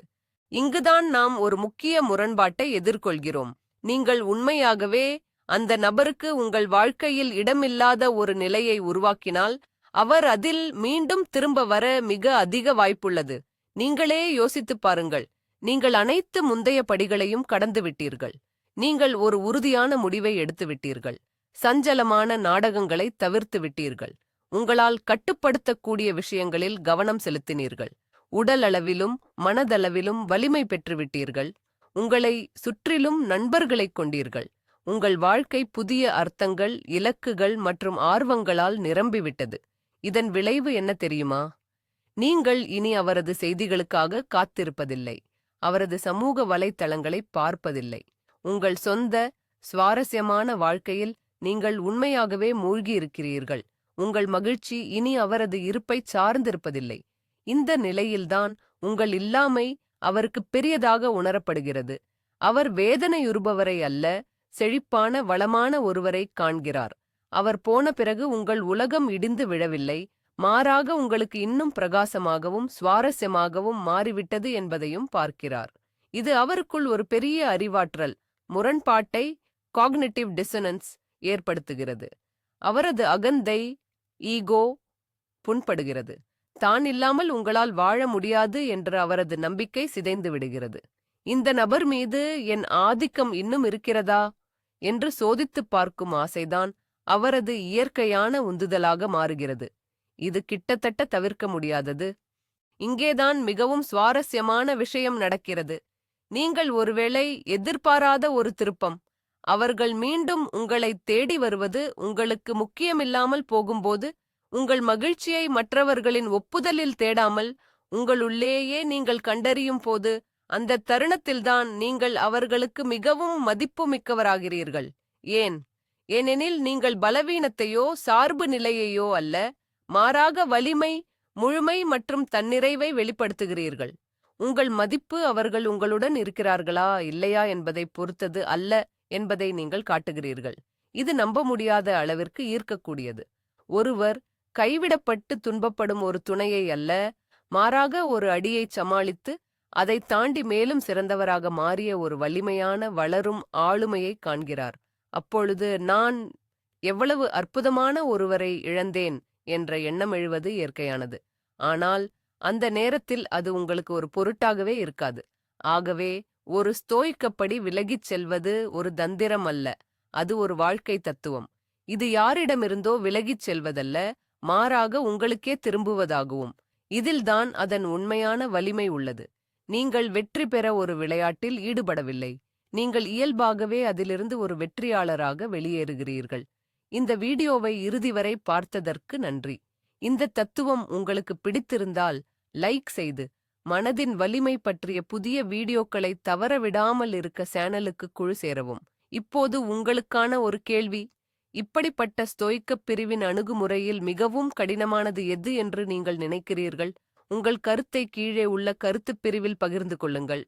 இங்குதான் நாம் ஒரு முக்கிய முரண்பாட்டை எதிர்கொள்கிறோம். நீங்கள் உண்மையாகவே அந்த நபருக்கு உங்கள் வாழ்க்கையில் இடமில்லாத ஒரு நிலையை உருவாக்கினால் அவர் அதில் மீண்டும் திரும்ப வர மிக அதிக வாய்ப்புள்ளது. நீங்களே யோசித்துப் பாருங்கள். நீங்கள் அனைத்து முந்தைய படிகளையும் கடந்துவிட்டீர்கள். நீங்கள் ஒரு உறுதியான முடிவை எடுத்துவிட்டீர்கள். சஞ்சலமான நாடகங்களை தவிர்த்து விட்டீர்கள். உங்களால் கட்டுப்படுத்தக்கூடிய விஷயங்களில் கவனம் செலுத்தினீர்கள். உடல் அளவிலும் மனதளவிலும் வலிமை பெற்றுவிட்டீர்கள். உங்களை சுற்றிலும் நண்பர்களைக் கொண்டீர்கள். உங்கள் வாழ்க்கை புதிய அர்த்தங்கள், இலக்குகள் மற்றும் ஆர்வங்களால் நிரம்பிவிட்டது. இதன் விளைவு என்ன தெரியுமா? நீங்கள் இனி அவரது செய்திகளுக்காக காத்திருப்பதில்லை. அவரது சமூக வலைத்தளங்களை பார்ப்பதில்லை. உங்கள் சொந்த சுவாரஸ்யமான வாழ்க்கையில் நீங்கள் உண்மையாகவே மூழ்கியிருக்கிறீர்கள். உங்கள் மகிழ்ச்சி இனி அவரது இருப்பை சார்ந்திருப்பதில்லை. இந்த நிலையில்தான் உங்கள் இல்லாமை அவருக்கு பெரியதாக உணரப்படுகிறது. அவர் வேதனையுறுபவரை அல்ல, செழிப்பான வளமான ஒருவரை காண்கிறார். அவர் போன பிறகு உங்கள் உலகம் இடிந்து விழவில்லை, மாறாக உங்களுக்கு இன்னும் பிரகாசமாகவும் சுவாரஸ்யமாகவும் மாறிவிட்டது என்பதையும் பார்க்கிறார். இது அவருக்குள் ஒரு பெரிய அறிவாற்றல் முரண்பாட்டை காக்னிட்டிவ் டிசனன்ஸ் ஏற்படுத்துகிறது. அவரது அகந்தை ஈகோ புண்படுகிறது. தான் இல்லாமல் உங்களால் வாழ முடியாது என்ற அவரது நம்பிக்கை சிதைந்து விடுகிறது. இந்த நபர் மீது என் ஆதிக்கம் இன்னும் இருக்கிறதா என்று சோதித்துப் பார்க்கும் ஆசைதான் அவரது இயற்கையான உந்துதலாக மாறுகிறது. இது கிட்டத்தட்ட தவிர்க்க முடியாதது. இங்கேதான் மிகவும் சுவாரஸ்யமான விஷயம் நடக்கிறது. நீங்கள் ஒருவேளை எதிர்பாராத ஒரு திருப்பம். அவர்கள் மீண்டும் உங்களை தேடி வருவது உங்களுக்கு முக்கியமில்லாமல் போகும்போது, உங்கள் மகிழ்ச்சியை மற்றவர்களின் ஒப்புதலில் தேடாமல் உங்களுள்ளேயே நீங்கள் கண்டறியும் போது, அந்த தருணத்தில்தான் நீங்கள் அவர்களுக்கு மிகவும் மதிப்புமிக்கவராகிறீர்கள். ஏன்? ஏனெனில் நீங்கள் பலவீனத்தையோ சார்பு நிலையையோ அல்ல, மாறாக வலிமை, முழுமை மற்றும் தன்னிறைவை வெளிப்படுத்துகிறீர்கள். உங்கள் மதிப்பு அவர்கள் உங்களுடன் இருக்கிறார்களா இல்லையா என்பதை பொறுத்தது அல்ல என்பதை நீங்கள் காட்டுகிறீர்கள். இது நம்ப முடியாத அளவிற்கு ஈர்க்கக்கூடியது. ஒருவர் கைவிடப்பட்டு துன்பப்படும் ஒரு துணையை அல்ல, மாறாக ஒரு அடியைச் சமாளித்து அதை தாண்டி மேலும் சிறந்தவராக மாறிய ஒரு வலிமையான வளரும் ஆளுமையை காண்கிறார். அப்பொழுது நான் எவ்வளவு அற்புதமான ஒருவரை இழந்தேன் என்ற எண்ணம் எழுவது இயற்கையானது. ஆனால் அந்த நேரத்தில் அது உங்களுக்கு ஒரு பொருட்டாகவே இருக்காது. ஆகவே ஒரு ஸ்தோயிக்கப்படி விலகிச் செல்வது ஒரு தந்திரம் அல்ல, அது ஒரு வாழ்க்கை தத்துவம். இது யாரிடமிருந்தோ விலகிச் செல்வதல்ல, மாறாக உங்களுக்கே திரும்புவதாகவும். இதில்தான் அதன் உண்மையான வலிமை உள்ளது. நீங்கள் வெற்றி பெற ஒரு விளையாட்டில் ஈடுபடவில்லை. நீங்கள் இயல்பாகவே அதிலிருந்து ஒரு வெற்றியாளராக வெளியேறுகிறீர்கள். இந்த வீடியோவை இறுதி வரை பார்த்ததற்கு நன்றி. இந்த தத்துவம் உங்களுக்கு பிடித்திருந்தால் லைக் செய்து, மனதின் வலிமை பற்றிய புதிய வீடியோக்களை தவறவிடாமல் இருக்க சேனலுக்கு குழு சேரவும். இப்போது உங்களுக்கான ஒரு கேள்வி. இப்படிப்பட்ட ஸ்தோயிக்கப் பிரிவின் அணுகுமுறையில் மிகவும் கடினமானது எது என்று நீங்கள் நினைக்கிறீர்கள்? உங்கள் கருத்தை கீழே உள்ள கருத்துப் பிரிவில் பகிர்ந்து கொள்ளுங்கள்.